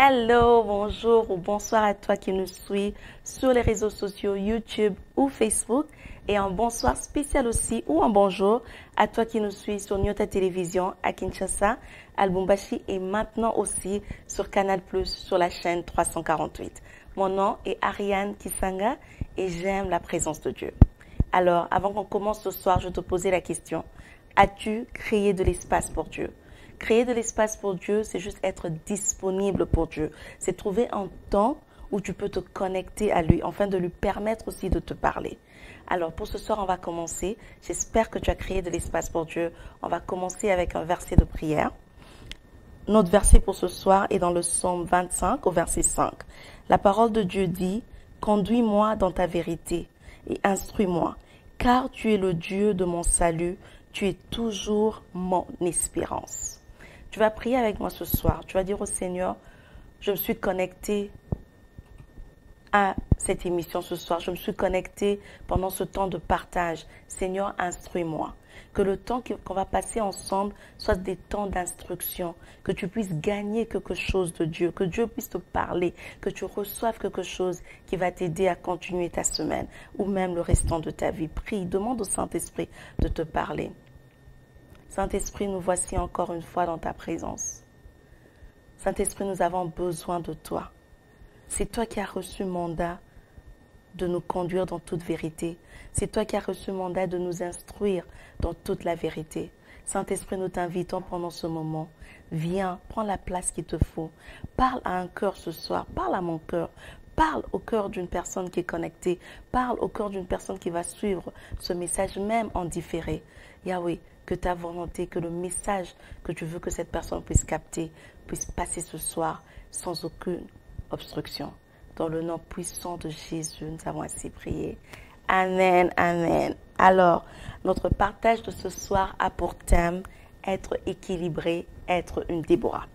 Hello, bonjour ou bonsoir à toi qui nous suit sur les réseaux sociaux YouTube ou Facebook. Et un bonsoir spécial aussi ou un bonjour à toi qui nous suit sur Nyota Télévision à Kinshasa, à Lubumbashi et maintenant aussi sur Canal+, sur la chaîne 348. Mon nom est Ariane Kisanga et j'aime la présence de Dieu. Alors, avant qu'on commence ce soir, je te posais la question, as-tu créé de l'espace pour Dieu ? Créer de l'espace pour Dieu, c'est juste être disponible pour Dieu. C'est trouver un temps où tu peux te connecter à lui, afin de lui permettre aussi de te parler. Alors, pour ce soir, on va commencer. J'espère que tu as créé de l'espace pour Dieu. On va commencer avec un verset de prière. Notre verset pour ce soir est dans le psaume 25 au verset 5. La parole de Dieu dit, « Conduis-moi dans ta vérité et instruis-moi, car tu es le Dieu de mon salut, tu es toujours mon espérance. » Tu vas prier avec moi ce soir. Tu vas dire au Seigneur, je me suis connecté à cette émission ce soir. Je me suis connecté pendant ce temps de partage. Seigneur, instruis-moi. Que le temps qu'on va passer ensemble soit des temps d'instruction. Que tu puisses gagner quelque chose de Dieu. Que Dieu puisse te parler. Que tu reçoives quelque chose qui va t'aider à continuer ta semaine ou même le restant de ta vie. Prie, demande au Saint-Esprit de te parler. Saint-Esprit, nous voici encore une fois dans ta présence. Saint-Esprit, nous avons besoin de toi. C'est toi qui as reçu mandat de nous conduire dans toute vérité. C'est toi qui as reçu mandat de nous instruire dans toute la vérité. Saint-Esprit, nous t'invitons pendant ce moment. Viens, prends la place qu'il te faut. Parle à un cœur ce soir. Parle à mon cœur. Parle au cœur d'une personne qui est connectée. Parle au cœur d'une personne qui va suivre ce message même en différé. Yahweh, que ta volonté, que le message que tu veux que cette personne puisse capter, puisse passer ce soir sans aucune obstruction. Dans le nom puissant de Jésus, nous avons ainsi prié. Amen, amen. Alors, notre partage de ce soir a pour thème être équilibré, être une Déborah.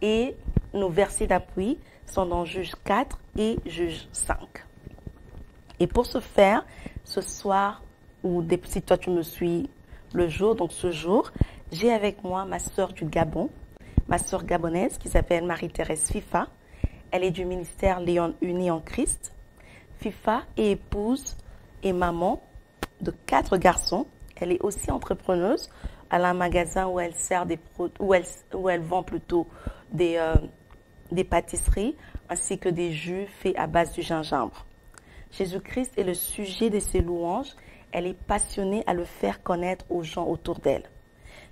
Et nos versets d'appui sont dans Juge 4 et Juge 5. Et pour ce faire, ce soir, ou si toi tu me suis le jour, donc ce jour, j'ai avec moi ma sœur du Gabon, ma sœur gabonaise qui s'appelle Marie-Thérèse Fifa. Elle est du ministère Léon Unis en Christ. Fifa est épouse et maman de 4 garçons. Elle est aussi entrepreneuse. Elle a un magasin où elle sert où elle vend plutôt des pâtisseries ainsi que des jus faits à base du gingembre. Jésus-Christ est le sujet de ses louanges. Elle est passionnée à le faire connaître aux gens autour d'elle.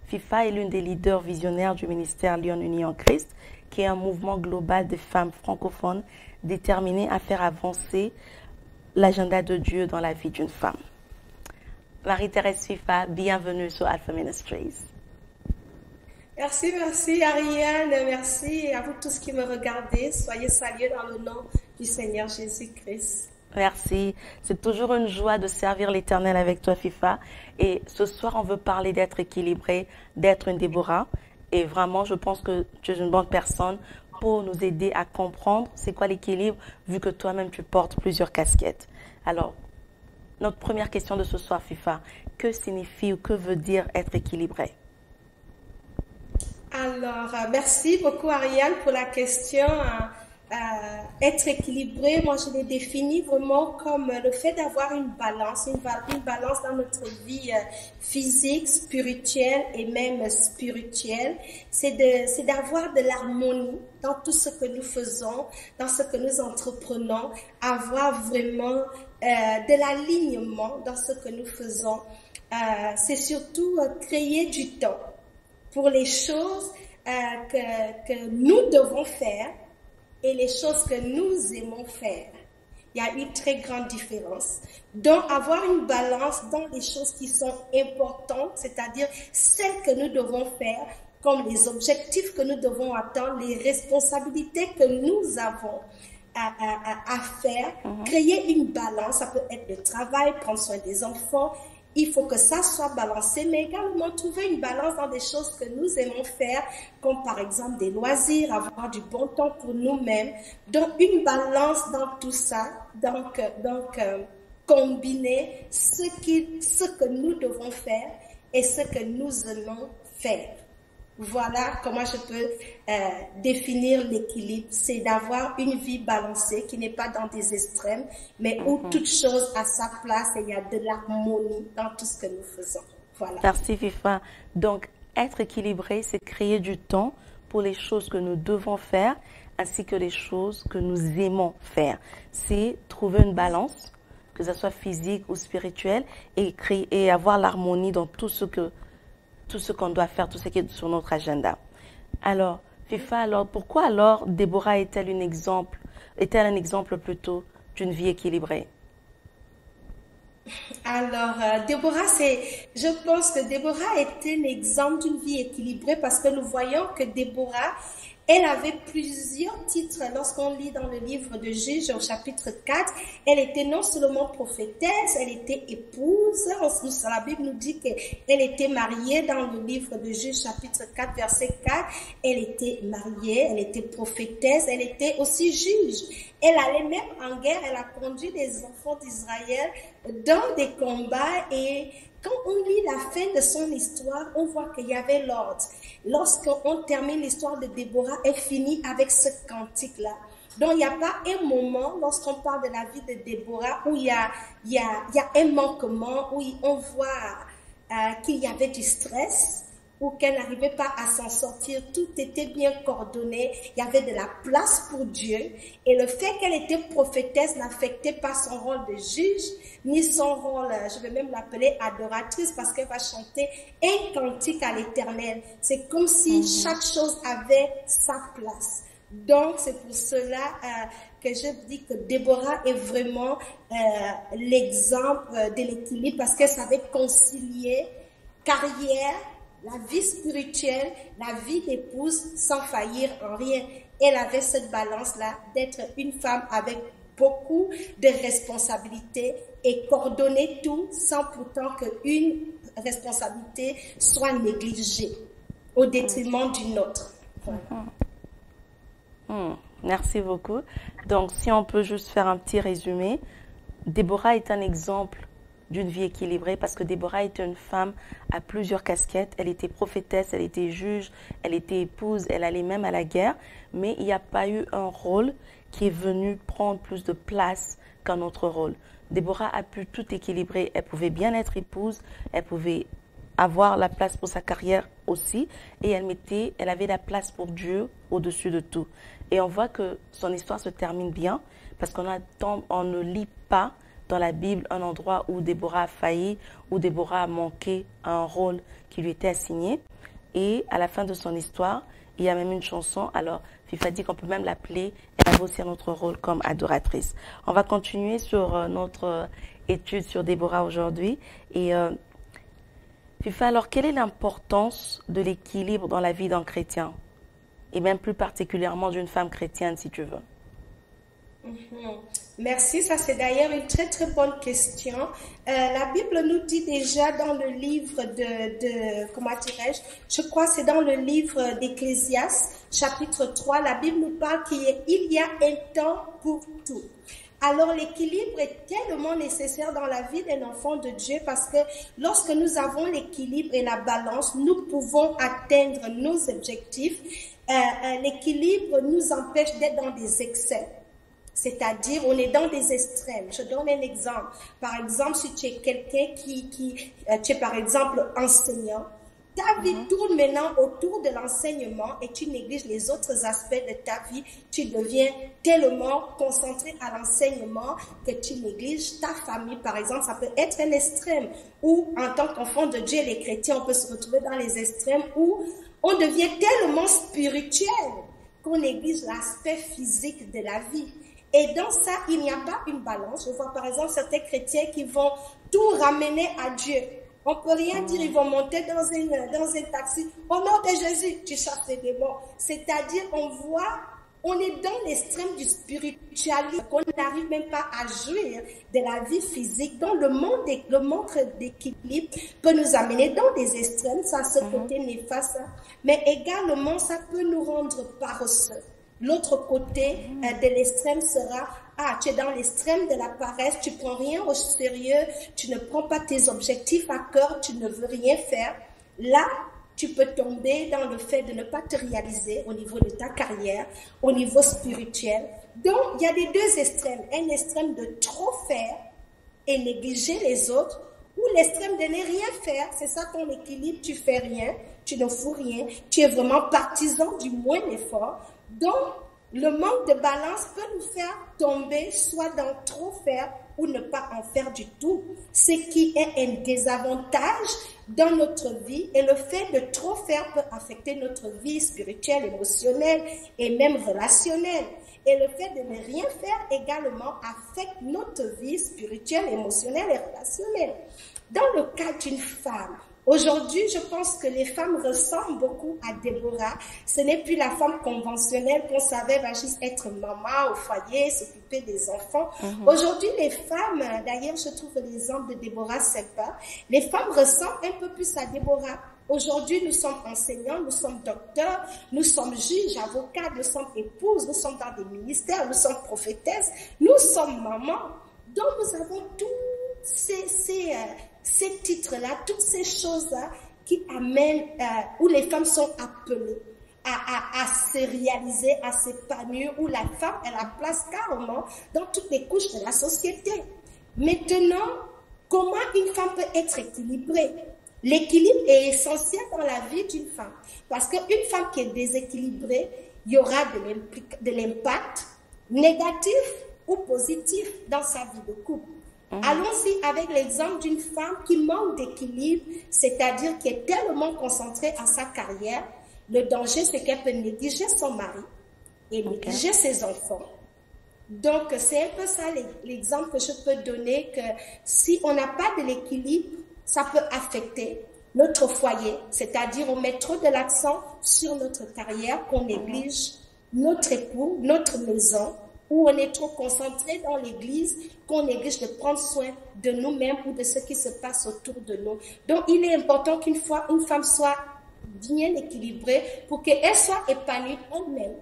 Fifa est l'une des leaders visionnaires du ministère Léon Unis en Christ, qui est un mouvement global de femmes francophones déterminées à faire avancer l'agenda de Dieu dans la vie d'une femme. Marie-Thérèse Fifa, bienvenue sur Alpha Ministries. Merci Ariane, merci à vous tous qui me regardez. Soyez salués dans le nom du Seigneur Jésus-Christ. Merci. C'est toujours une joie de servir l'Éternel avec toi, Fifa. Et ce soir, on veut parler d'être équilibré, d'être une Déborah. Et vraiment, je pense que tu es une bonne personne pour nous aider à comprendre c'est quoi l'équilibre, vu que toi-même, tu portes plusieurs casquettes. Alors, notre première question de ce soir, Fifa, que signifie ou que veut dire être équilibré? Alors, merci beaucoup Ariane pour la question. Être équilibré, moi je l'ai défini vraiment comme le fait d'avoir une balance dans notre vie physique, spirituelle et même spirituelle. C'est d'avoir de l'harmonie dans tout ce que nous faisons, dans ce que nous entreprenons, avoir vraiment de l'alignement dans ce que nous faisons. C'est surtout créer du temps pour les choses que nous devons faire et les choses que nous aimons faire. Il y a une très grande différence. Donc, avoir une balance dans les choses qui sont importantes, c'est-à-dire celles que nous devons faire, comme les objectifs que nous devons atteindre, les responsabilités que nous avons à faire, créer une balance, ça peut être le travail, prendre soin des enfants. Il faut que ça soit balancé, mais également trouver une balance dans des choses que nous aimons faire, comme par exemple des loisirs, avoir du bon temps pour nous-mêmes. Donc, une balance dans tout ça. Donc combiner ce que nous devons faire et ce que nous aimons faire. Voilà comment je peux définir l'équilibre. C'est d'avoir une vie balancée qui n'est pas dans des extrêmes, mais où toute chose a sa place et il y a de l'harmonie dans tout ce que nous faisons. Voilà. Merci Fifa. Donc, être équilibré, c'est créer du temps pour les choses que nous devons faire ainsi que les choses que nous aimons faire. C'est trouver une balance, que ce soit physique ou spirituelle, et créer et avoir l'harmonie dans tout ce qu'on doit faire, tout ce qui est sur notre agenda. Alors, Fifa, pourquoi alors Déborah est-elle un exemple plutôt d'une vie équilibrée? Alors, je pense que Déborah est un exemple d'une vie équilibrée parce que nous voyons que Déborah, elle avait plusieurs titres. Lorsqu'on lit dans le livre de Juges au chapitre 4, elle était non seulement prophétesse, elle était épouse. La Bible nous dit qu'elle était mariée dans le livre de Juges chapitre 4, verset 4. Elle était mariée, elle était prophétesse, elle était aussi juge. Elle allait même en guerre, elle a conduit les enfants d'Israël dans des combats et quand on lit la fin de son histoire, on voit qu'il y avait l'ordre. Lorsqu'on termine l'histoire de Déborah, elle finit avec ce cantique-là. Donc, il n'y a pas un moment, lorsqu'on parle de la vie de Déborah, où il y a un manquement, où on voit qu'il y avait du stress, ou qu'elle n'arrivait pas à s'en sortir. Tout était bien coordonné. Il y avait de la place pour Dieu. Et le fait qu'elle était prophétesse n'affectait pas son rôle de juge, ni son rôle, je vais même l'appeler adoratrice, parce qu'elle va chanter un cantique à l'Éternel. C'est comme si chaque chose avait sa place. Donc, c'est pour cela que je dis que Déborah est vraiment l'exemple de l'équilibre, parce qu'elle savait concilier carrière, la vie spirituelle, la vie d'épouse sans faillir en rien. Elle avait cette balance-là d'être une femme avec beaucoup de responsabilités et coordonner tout sans pourtant qu'une responsabilité soit négligée au détriment d'une autre. Voilà. Merci beaucoup. Donc, si on peut juste faire un petit résumé, Déborah est un exemple d'une vie équilibrée parce que Déborah était une femme à plusieurs casquettes. Elle était prophétesse, elle était juge, elle était épouse, elle allait même à la guerre, mais il n'y a pas eu un rôle qui est venu prendre plus de place qu'un autre rôle. Déborah a pu tout équilibrer. Elle pouvait bien être épouse, elle pouvait avoir la place pour sa carrière aussi, et elle avait la place pour Dieu au-dessus de tout. Et on voit que son histoire se termine bien parce qu'on ne lit pas dans la Bible un endroit où Déborah a failli, où Déborah a manqué un rôle qui lui était assigné. Et à la fin de son histoire, il y a même une chanson. Alors, Fifa dit qu'on peut même l'appeler, elle avait aussi un autre rôle comme adoratrice. On va continuer sur notre étude sur Déborah aujourd'hui. Et Fifa, alors, quelle est l'importance de l'équilibre dans la vie d'un chrétien? Et même plus particulièrement d'une femme chrétienne, si tu veux. Merci, ça c'est d'ailleurs une très très bonne question. La Bible nous dit déjà dans le livre comment dirais-je, je crois c'est dans le livre d'Ecclésiaste, chapitre 3, la Bible nous parle qu'il y a un temps pour tout. Alors l'équilibre est tellement nécessaire dans la vie d'un enfant de Dieu parce que lorsque nous avons l'équilibre et la balance, nous pouvons atteindre nos objectifs. L'équilibre nous empêche d'être dans des excès. C'est-à-dire, on est dans des extrêmes. Je donne un exemple. Par exemple, si tu es quelqu'un tu es par exemple enseignant, ta vie tourne maintenant autour de l'enseignement et tu négliges les autres aspects de ta vie. Tu deviens tellement concentré à l'enseignement que tu négliges ta famille. Par exemple, ça peut être un extrême où, en tant qu'enfant de Dieu, les chrétiens, on peut se retrouver dans les extrêmes où on devient tellement spirituel qu'on néglige l'aspect physique de la vie. Et dans ça, il n'y a pas une balance. Je vois par exemple certains chrétiens qui vont tout ramener à Dieu. On ne peut rien dire, ils vont monter dans un taxi. Au nom de Jésus, tu chasses les démons. C'est-à-dire, on est dans l'extrême du spiritualisme, qu'on n'arrive même pas à jouir de la vie physique. Donc, le manque d'équilibre peut nous amener dans des extrêmes, ça a ce côté néfaste. Mais également, ça peut nous rendre paresseux. L'autre côté de l'extrême sera, tu es dans l'extrême de la paresse, tu prends rien au sérieux, tu ne prends pas tes objectifs à cœur, tu ne veux rien faire. Là, tu peux tomber dans le fait de ne pas te réaliser au niveau de ta carrière, au niveau spirituel. Donc, il y a les deux extrêmes. Un extrême de trop faire et négliger les autres, ou l'extrême de ne rien faire. C'est ça ton équilibre, tu fais rien, tu ne fous rien, tu es vraiment partisan du moindre effort. Donc, le manque de balance peut nous faire tomber soit dans trop faire ou ne pas en faire du tout, ce qui est un désavantage dans notre vie, et le fait de trop faire peut affecter notre vie spirituelle, émotionnelle et même relationnelle. Et le fait de ne rien faire également affecte notre vie spirituelle, émotionnelle et relationnelle. Dans le cas d'une femme, aujourd'hui, je pense que les femmes ressemblent beaucoup à Déborah. Ce n'est plus la femme conventionnelle qu'on savait va juste être maman au foyer, s'occuper des enfants. Aujourd'hui, les femmes, d'ailleurs, je trouve l'exemple de Déborah sympa, les femmes ressemblent un peu plus à Déborah. Aujourd'hui, nous sommes enseignants, nous sommes docteurs, nous sommes juges, avocats, nous sommes épouses, nous sommes dans des ministères, nous sommes prophétesses, nous sommes mamans. Donc, nous avons tous ces titres-là, toutes ces choses-là qui amènent, où les femmes sont appelées à se réaliser, à s'épanouir, où la femme a la place carrément dans toutes les couches de la société. Maintenant, comment une femme peut être équilibrée? L'équilibre est essentiel dans la vie d'une femme. Parce qu'une femme qui est déséquilibrée, il y aura de l'impact négatif ou positif dans sa vie de couple. Allons-y avec l'exemple d'une femme qui manque d'équilibre, c'est-à-dire qui est tellement concentrée à sa carrière. Le danger, c'est qu'elle peut négliger son mari et négliger ses enfants. Donc, c'est un peu ça l'exemple que je peux donner, que si on n'a pas de l'équilibre, ça peut affecter notre foyer, c'est-à-dire on met trop de l'accent sur notre carrière, qu'on néglige notre époux, notre maison, ou on est trop concentré dans l'église, qu'on néglige de prendre soin de nous-mêmes ou de ce qui se passe autour de nous. Donc, il est important qu'une femme soit bien équilibrée pour qu'elle soit épanouie elle-même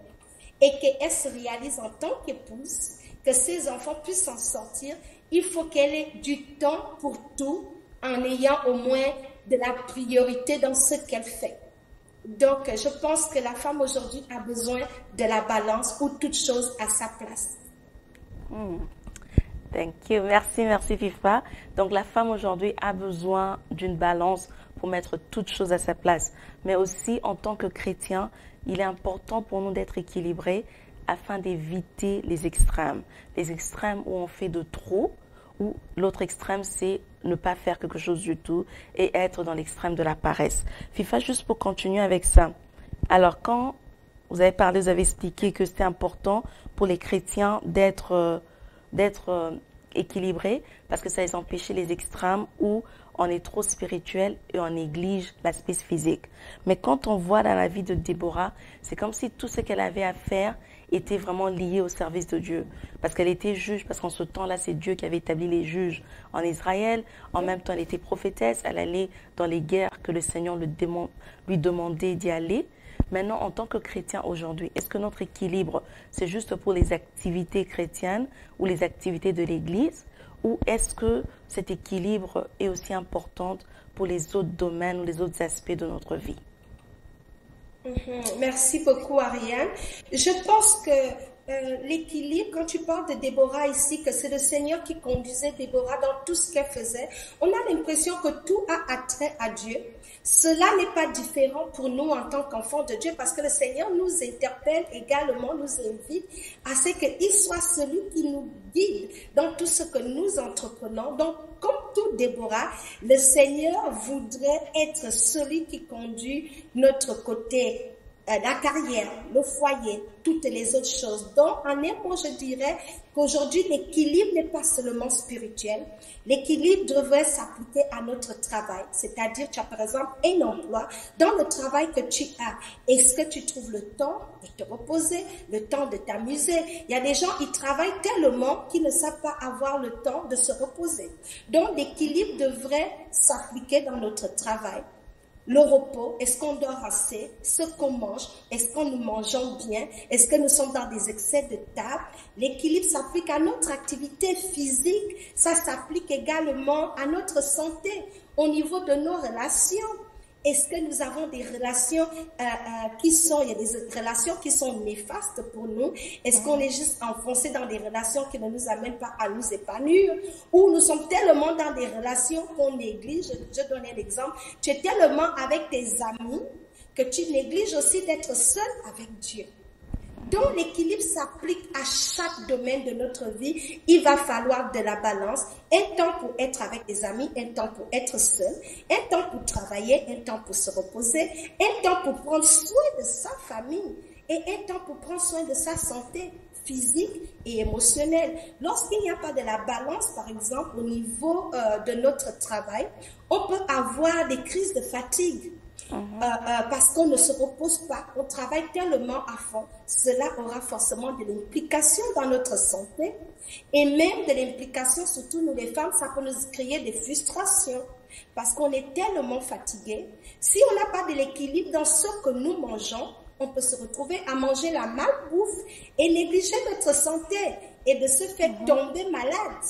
et qu'elle se réalise en tant qu'épouse, que ses enfants puissent s'en sortir. Il faut qu'elle ait du temps pour tout, en ayant au moins de la priorité dans ce qu'elle fait. Donc, je pense que la femme aujourd'hui a besoin de la balance où toute chose a sa place. Thank you. Merci Fifa. Donc, la femme aujourd'hui a besoin d'une balance pour mettre toute chose à sa place. Mais aussi, en tant que chrétien, il est important pour nous d'être équilibrés afin d'éviter les extrêmes. Les extrêmes où on fait de trop, ou l'autre extrême, c'est ne pas faire quelque chose du tout et être dans l'extrême de la paresse. Fifa, juste pour continuer avec ça. Alors, quand vous avez parlé, vous avez expliqué que c'était important pour les chrétiens d'être équilibrés parce que ça les empêchait les extrêmes où on est trop spirituel et on néglige l'aspect physique. Mais quand on voit dans la vie de Déborah, c'est comme si tout ce qu'elle avait à faire était vraiment lié au service de Dieu. Parce qu'elle était juge, parce qu'en ce temps-là, c'est Dieu qui avait établi les juges en Israël. En même temps, elle était prophétesse, elle allait dans les guerres que le Seigneur lui demandait d'y aller. Maintenant, en tant que chrétien aujourd'hui, est-ce que notre équilibre, c'est juste pour les activités chrétiennes ou les activités de l'Église? Ou est-ce que cet équilibre est aussi important pour les autres domaines ou les autres aspects de notre vie? Merci beaucoup, Ariane. Je pense que l'équilibre, quand tu parles de Déborah ici, que c'est le Seigneur qui conduisait Déborah dans tout ce qu'elle faisait, on a l'impression que tout a attrait à Dieu. Cela n'est pas différent pour nous en tant qu'enfants de Dieu parce que le Seigneur nous interpelle également, nous invite à ce qu'il soit celui qui nous guide dans tout ce que nous entreprenons. Donc, comme tout Déborah, le Seigneur voudrait être celui qui conduit notre côté, la carrière, le foyer, toutes les autres choses. Donc, en un mot, je dirais qu'aujourd'hui, l'équilibre n'est pas seulement spirituel. L'équilibre devrait s'appliquer à notre travail. C'est-à-dire, tu as par exemple un emploi. Dans le travail que tu as, est-ce que tu trouves le temps de te reposer, le temps de t'amuser? Il y a des gens qui travaillent tellement qu'ils ne savent pas avoir le temps de se reposer. Donc, l'équilibre devrait s'appliquer dans notre travail. Le repos, est-ce qu'on dort assez? Ce qu'on mange, est-ce que nous mangeons bien? Est-ce que nous sommes dans des excès de table? L'équilibre s'applique à notre activité physique, ça s'applique également à notre santé, au niveau de nos relations. Est-ce que nous avons des relations il y a des relations qui sont néfastes pour nous? Est-ce qu'on est juste enfoncé dans des relations qui ne nous amènent pas à nous épanouir? Ou nous sommes tellement dans des relations qu'on néglige? Je donne un exemple. Tu es tellement avec tes amis que tu négliges aussi d'être seul avec Dieu. Donc, l'équilibre s'applique à chaque domaine de notre vie. Il va falloir de la balance, un temps pour être avec des amis, un temps pour être seul, un temps pour travailler, un temps pour se reposer, un temps pour prendre soin de sa famille et un temps pour prendre soin de sa santé physique et émotionnelle. Lorsqu'il n'y a pas de la balance, par exemple, au niveau de notre travail, on peut avoir des crises de fatigue. Parce qu'on ne se repose pas, on travaille tellement à fond, cela aura forcément de l'implication dans notre santé et même de l'implication, surtout nous les femmes, ça peut nous créer des frustrations parce qu'on est tellement fatigué. Si on n'a pas de l'équilibre dans ce que nous mangeons, on peut se retrouver à manger la malbouffe et négliger notre santé et de ce fait tomber malade.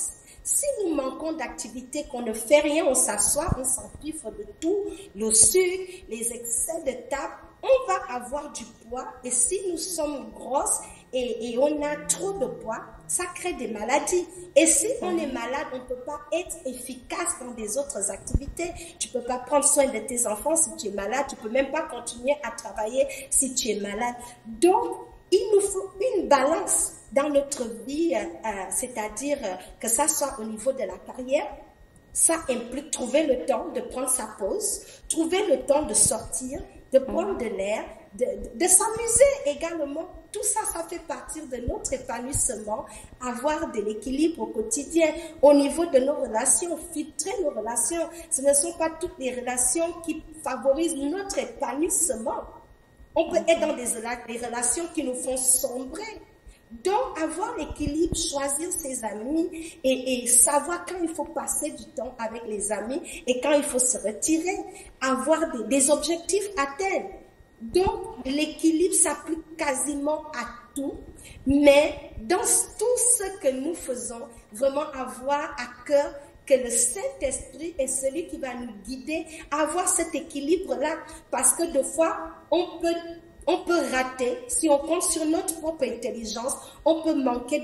Si nous manquons d'activité, qu'on ne fait rien, on s'assoit, on s'empiffre de tout, le sucre, les excès de table, on va avoir du poids. Et si nous sommes grosses et on a trop de poids, ça crée des maladies. Et si on est malade, on ne peut pas être efficace dans des autres activités. Tu ne peux pas prendre soin de tes enfants si tu es malade. Tu ne peux même pas continuer à travailler si tu es malade. Donc, il nous faut une balance dans notre vie, c'est-à-dire que ça soit au niveau de la carrière. Ça implique trouver le temps de prendre sa pause, trouver le temps de sortir, de prendre de l'air, de s'amuser également. Tout ça, ça fait partie de notre épanouissement, avoir de l'équilibre au quotidien, au niveau de nos relations, filtrer nos relations. Ce ne sont pas toutes les relations qui favorisent notre épanouissement. On peut être dans des relations qui nous font sombrer. Donc, avoir l'équilibre, choisir ses amis et savoir quand il faut passer du temps avec les amis et quand il faut se retirer, avoir des objectifs atteints. Donc, l'équilibre s'applique quasiment à tout, mais dans tout ce que nous faisons, vraiment avoir à cœur que le Saint-Esprit est celui qui va nous guider à avoir cet équilibre-là, parce que des fois, on peut rater, si on compte sur notre propre intelligence, on peut manquer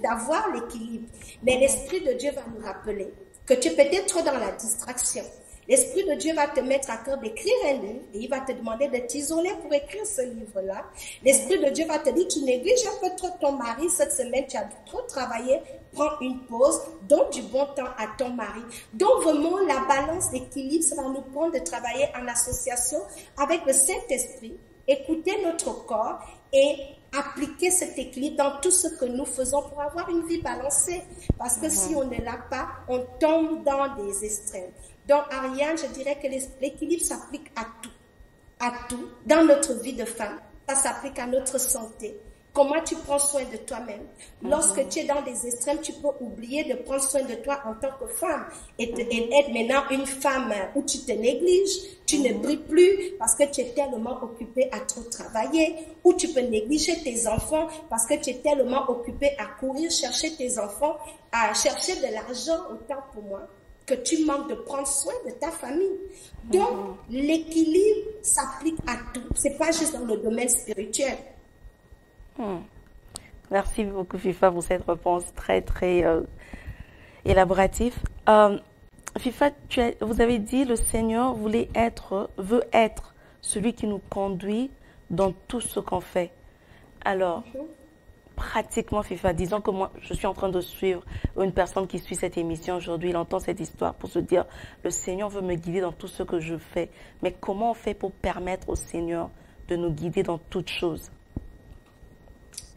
d'avoir l'équilibre. Mais l'Esprit de Dieu va nous rappeler que tu es peut-être dans la distraction. L'Esprit de Dieu va te mettre à cœur d'écrire un livre et il va te demander de t'isoler pour écrire ce livre-là. L'Esprit de Dieu va te dire, tu négliges un peu trop ton mari cette semaine, tu as trop travaillé, prends une pause, donne du bon temps à ton mari. Donc vraiment, la balance d'équilibre, ça va nous prendre de travailler en association avec le Saint-Esprit, écouter notre corps et appliquer cet équilibre dans tout ce que nous faisons pour avoir une vie balancée. Parce que si on ne l'a pas, on tombe dans des extrêmes. Donc, Ariane, je dirais que l'équilibre s'applique à tout, dans notre vie de femme. Ça s'applique à notre santé. Comment tu prends soin de toi-même. Lorsque tu es dans des extrêmes, tu peux oublier de prendre soin de toi en tant que femme et être maintenant une femme où tu te négliges, tu ne brilles plus parce que tu es tellement occupée à trop travailler, ou tu peux négliger tes enfants parce que tu es tellement occupée à courir chercher tes enfants, à chercher de l'argent, autant pour moi, que tu manques de prendre soin de ta famille. Donc, l'équilibre s'applique à tout. C'est pas juste dans le domaine spirituel. Merci beaucoup, FIFA, pour cette réponse très, très élaborative. FIFA, vous avez dit le Seigneur veut être celui qui nous conduit dans tout ce qu'on fait. Alors, pratiquement, FIFA, disons que moi, je suis en train de suivre une personne qui suit cette émission aujourd'hui, il entend cette histoire pour se dire, le Seigneur veut me guider dans tout ce que je fais. Mais comment on fait pour permettre au Seigneur de nous guider dans toutes choses?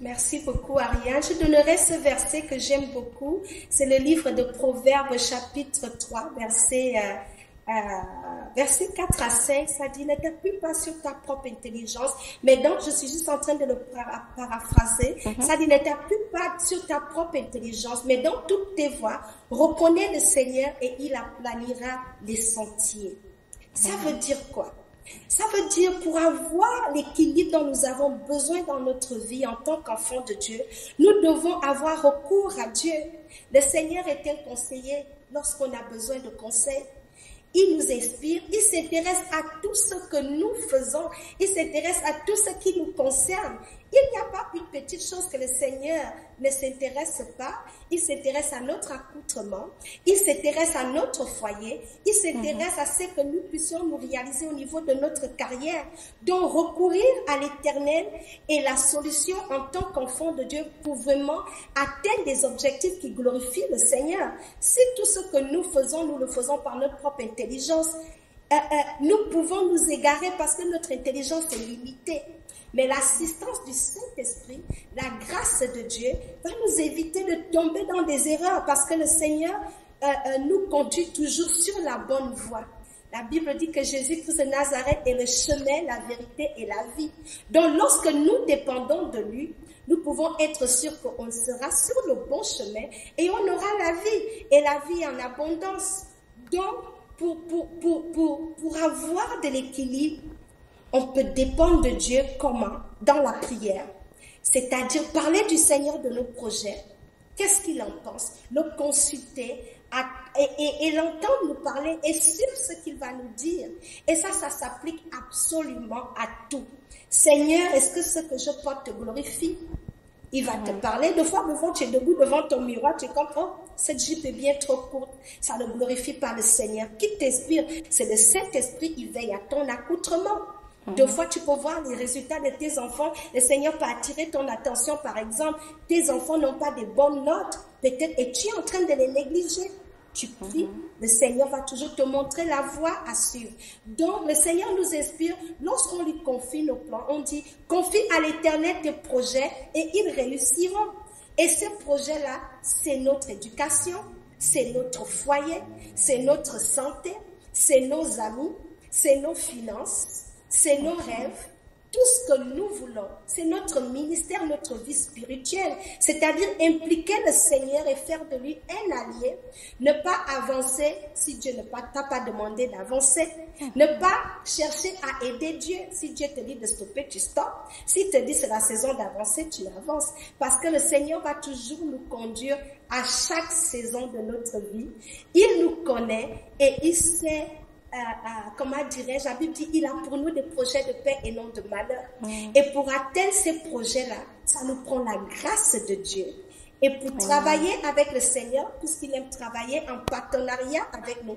Merci beaucoup, Ariane. Je donnerai ce verset que j'aime beaucoup. C'est le livre de Proverbes, chapitre 3, verset 4 à 5. Ça dit, ne t'appuie pas sur ta propre intelligence. Mais donc, je suis juste en train de le paraphraser. Ça dit, ne t'appuie pas sur ta propre intelligence, mais dans toutes tes voies, reconnais le Seigneur et il aplanira les sentiers. Ça veut dire quoi? Ça veut dire pour avoir l'équilibre dont nous avons besoin dans notre vie en tant qu'enfants de Dieu, nous devons avoir recours à Dieu. Le Seigneur est un conseiller lorsqu'on a besoin de conseils. Il nous inspire, il s'intéresse à tout ce que nous faisons, il s'intéresse à tout ce qui nous concerne. Il n'y a pas une petite chose que le Seigneur ne s'intéresse pas. Il s'intéresse à notre accoutrement, il s'intéresse à notre foyer, il s'intéresse à ce que nous puissions nous réaliser au niveau de notre carrière. Donc recourir à l'Éternel est la solution en tant qu'enfant de Dieu pour vraiment atteindre des objectifs qui glorifient le Seigneur. Si tout ce que nous le faisons par notre propre intelligence, nous pouvons nous égarer parce que notre intelligence est limitée. Mais l'assistance du Saint-Esprit, la grâce de Dieu, va nous éviter de tomber dans des erreurs parce que le Seigneur nous conduit toujours sur la bonne voie. La Bible dit que Jésus-Christ de Nazareth est le chemin, la vérité et la vie. Donc lorsque nous dépendons de lui, nous pouvons être sûrs qu'on sera sur le bon chemin et on aura la vie, et la vie en abondance. Donc, pour avoir de l'équilibre, on peut dépendre de Dieu comment? Dans la prière. C'est-à-dire parler du Seigneur de nos projets. Qu'est-ce qu'il en pense? Le consulter et l'entendre nous parler et suivre ce qu'il va nous dire. Et ça s'applique absolument à tout. Seigneur, est-ce que ce que je porte te glorifie? Il va te parler. Deux fois, tu es debout devant ton miroir, tu comprends? Cette jupe est bien trop courte. Ça ne glorifie pas le Seigneur. Qui t'inspire? C'est le Saint-Esprit qui veille à ton accoutrement. Deux fois, tu peux voir les résultats de tes enfants. Le Seigneur peut attirer ton attention, par exemple. Tes enfants n'ont pas de bonnes notes. Peut-être es-tu en train de les négliger. Tu pries, le Seigneur va toujours te montrer la voie à suivre. Donc, le Seigneur nous inspire. Lorsqu'on lui confie nos plans, on dit, confie à l'Éternel tes projets et ils réussiront. Et ces projets-là, c'est notre éducation, c'est notre foyer, c'est notre santé, c'est nos amis, c'est nos finances, c'est nos rêves, tout ce que nous voulons. C'est notre ministère, notre vie spirituelle. C'est-à-dire impliquer le Seigneur et faire de lui un allié. Ne pas avancer si Dieu ne t'a pas demandé d'avancer. Ne pas chercher à aider Dieu. Si Dieu te dit de stopper, tu stoppes. S'il te dit c'est la saison d'avancer, tu avances. Parce que le Seigneur va toujours nous conduire à chaque saison de notre vie. Il nous connaît et il sait comment dirais-je, la Bible dit, il a pour nous des projets de paix et non de malheur. Et pour atteindre ces projets-là, ça nous prend la grâce de Dieu. Et pour travailler avec le Seigneur, puisqu'il aime travailler en partenariat avec nous,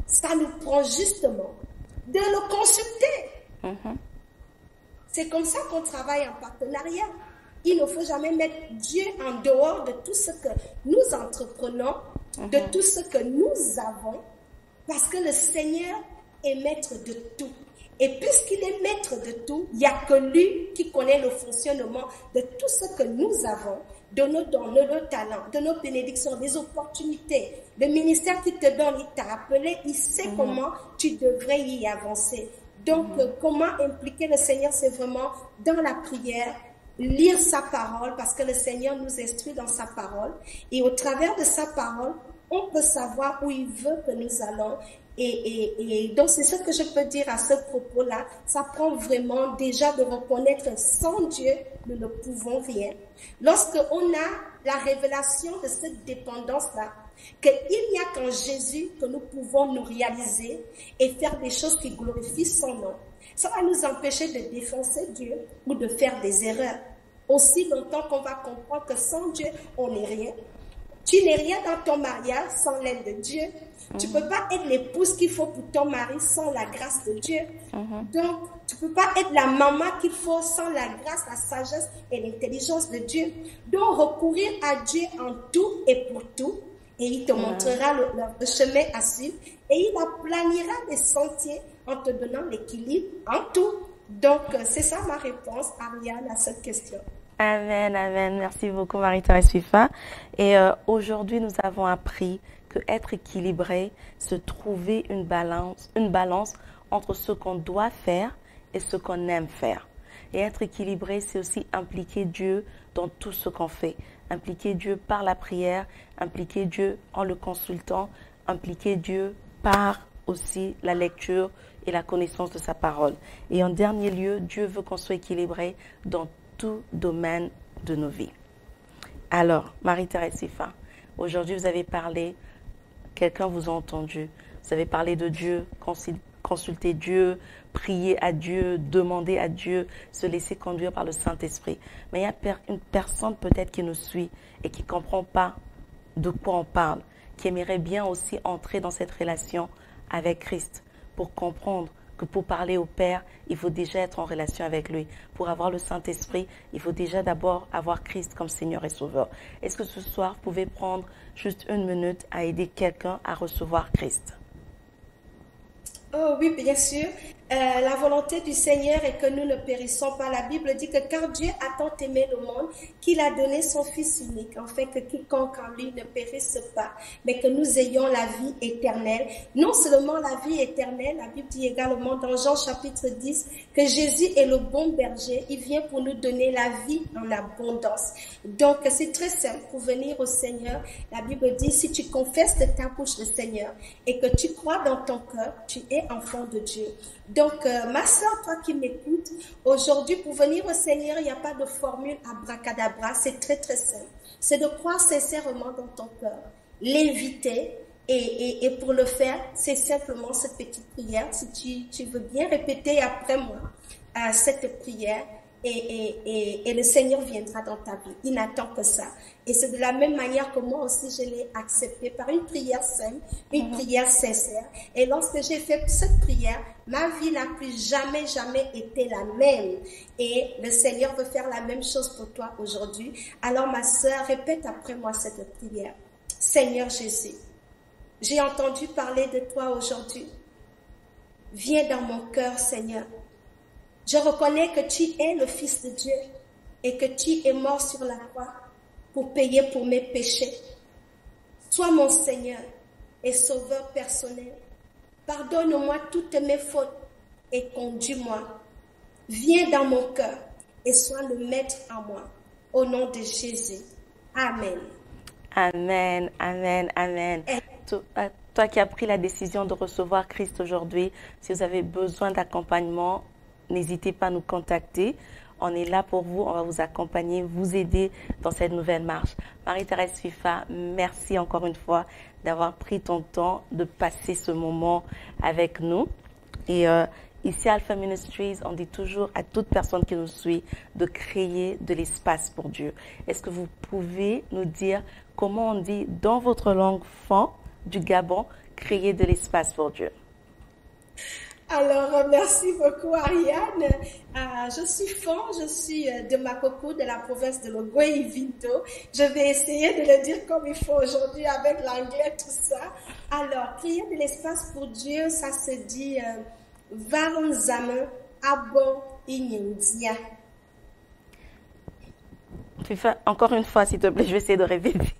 ça nous prend justement de le consulter. C'est comme ça qu'on travaille en partenariat. Il ne faut jamais mettre Dieu en dehors de tout ce que nous entreprenons, de tout ce que nous avons, parce que le Seigneur est maître de tout. Et puisqu'il est maître de tout, il n'y a que lui qui connaît le fonctionnement de tout ce que nous avons, de nos dons, de nos talents, de nos bénédictions, des opportunités. Le ministère qu'il te donne, il t'a appelé, il sait comment tu devrais y avancer. Donc, comment impliquer le Seigneur, c'est vraiment dans la prière, lire sa parole, parce que le Seigneur nous instruit dans sa parole. Et au travers de sa parole, on peut savoir où il veut que nous allons. Et donc, c'est ce que je peux dire à ce propos-là. Ça prend vraiment déjà de reconnaître sans Dieu, nous ne pouvons rien. Lorsqu'on a la révélation de cette dépendance-là, qu'il n'y a qu'en Jésus que nous pouvons nous réaliser et faire des choses qui glorifient son nom. Ça va nous empêcher de défoncer Dieu ou de faire des erreurs. Aussi longtemps qu'on va comprendre que sans Dieu, on n'est rien. Tu n'es rien dans ton mariage sans l'aide de Dieu. Tu ne peux pas être l'épouse qu'il faut pour ton mari sans la grâce de Dieu. Donc, tu ne peux pas être la maman qu'il faut sans la grâce, la sagesse et l'intelligence de Dieu. Donc, recourir à Dieu en tout et pour tout. Et il te montrera le chemin à suivre. Et il aplanira les sentiers en te donnant l'équilibre en tout. Donc, c'est ça ma réponse, Ariane, à cette question. Amen, amen. Merci beaucoup, Marie-Thérèse Fifa. Et aujourd'hui, nous avons appris que être équilibré, se trouver une balance entre ce qu'on doit faire et ce qu'on aime faire. Et être équilibré, c'est aussi impliquer Dieu dans tout ce qu'on fait. Impliquer Dieu par la prière, impliquer Dieu en le consultant, impliquer Dieu par aussi la lecture et la connaissance de sa parole. Et en dernier lieu, Dieu veut qu'on soit équilibré dans tout domaine de nos vies. Alors, Marie-Thérèse Fifa, aujourd'hui vous avez parlé, quelqu'un vous a entendu. Vous avez parlé de Dieu, consulter Dieu, prier à Dieu, demander à Dieu, se laisser conduire par le Saint-Esprit. Mais il y a une personne peut-être qui nous suit et qui ne comprend pas de quoi on parle, qui aimerait bien aussi entrer dans cette relation avec Christ pour comprendre que pour parler au Père, il faut déjà être en relation avec lui. Pour avoir le Saint-Esprit, il faut déjà d'abord avoir Christ comme Seigneur et Sauveur. Est-ce que ce soir, vous pouvez prendre juste une minute à aider quelqu'un à recevoir Christ? Oh oui, bien sûr. La volonté du Seigneur est que nous ne périssons pas. La Bible dit que car Dieu a tant aimé le monde qu'il a donné son Fils unique, afin que quiconque en lui ne périsse pas, mais que nous ayons la vie éternelle. Non seulement la vie éternelle, la Bible dit également dans Jean chapitre 10 que Jésus est le bon berger. Il vient pour nous donner la vie en abondance. Donc c'est très simple pour venir au Seigneur. La Bible dit si tu confesses de ta bouche le Seigneur et que tu crois dans ton cœur, tu es enfant de Dieu. Donc, ma soeur, toi qui m'écoutes, aujourd'hui, pour venir au Seigneur, il n'y a pas de formule abracadabra, c'est très, très simple. C'est de croire sincèrement dans ton cœur, l'inviter, et pour le faire, c'est simplement cette petite prière. Si tu veux bien répéter après moi cette prière, et le Seigneur viendra dans ta vie. Il n'attend que ça. Et c'est de la même manière que moi aussi, je l'ai accepté par une prière simple, une prière sincère. Et lorsque j'ai fait cette prière, ma vie n'a plus jamais été la même. Et le Seigneur veut faire la même chose pour toi aujourd'hui. Alors ma sœur, répète après moi cette prière. Seigneur Jésus, j'ai entendu parler de toi aujourd'hui. Viens dans mon cœur, Seigneur. Je reconnais que tu es le Fils de Dieu et que tu es mort sur la croix pour payer pour mes péchés. Sois mon Seigneur et Sauveur personnel. Pardonne-moi toutes mes fautes et conduis-moi. Viens dans mon cœur et sois le maître en moi. Au nom de Jésus. Amen. Amen, amen, amen. Toi qui as pris la décision de recevoir Christ aujourd'hui, si vous avez besoin d'accompagnement, n'hésitez pas à nous contacter. On est là pour vous, on va vous accompagner, vous aider dans cette nouvelle marche. Marie-Thérèse FIFA, merci encore une fois d'avoir pris ton temps de passer ce moment avec nous. Et ici à Alpha Ministries, on dit toujours à toute personne qui nous suit de créer de l'espace pour Dieu. Est-ce que vous pouvez nous dire comment on dit dans votre langue fan du Gabon, créer de l'espace pour Dieu? Alors, merci beaucoup, Ariane. Je suis de Makoko, de la province de Logoé-Vinto. Je vais essayer de le dire comme il faut aujourd'hui avec l'anglais, tout ça. Alors, créer de l'espace pour Dieu, ça se dit Varanzame Abon Inyundia. Tu fais encore une fois, s'il te plaît, je vais essayer de répéter.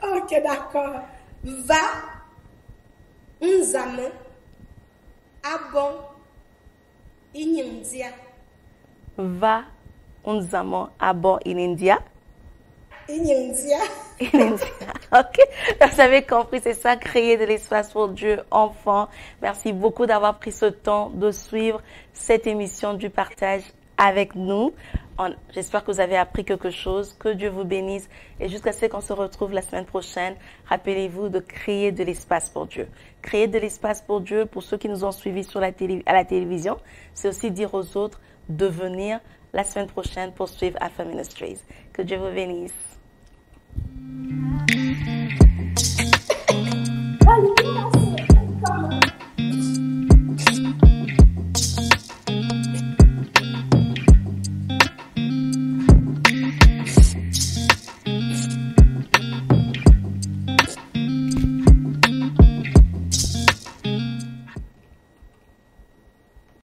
Ok, d'accord. Varanzame Abon Inyundia. Va unzamo abon inindia. Inyundia. Ok, vous avez compris, c'est ça, créer de l'espace pour Dieu, enfant. Merci beaucoup d'avoir pris ce temps de suivre cette émission du partage avec nous. J'espère que vous avez appris quelque chose. Que Dieu vous bénisse. Et jusqu'à ce qu'on se retrouve la semaine prochaine, rappelez-vous de créer de l'espace pour Dieu. Créer de l'espace pour Dieu, pour ceux qui nous ont suivis à la télévision, c'est aussi dire aux autres de venir la semaine prochaine pour suivre Alpha Ministries. Que Dieu vous bénisse.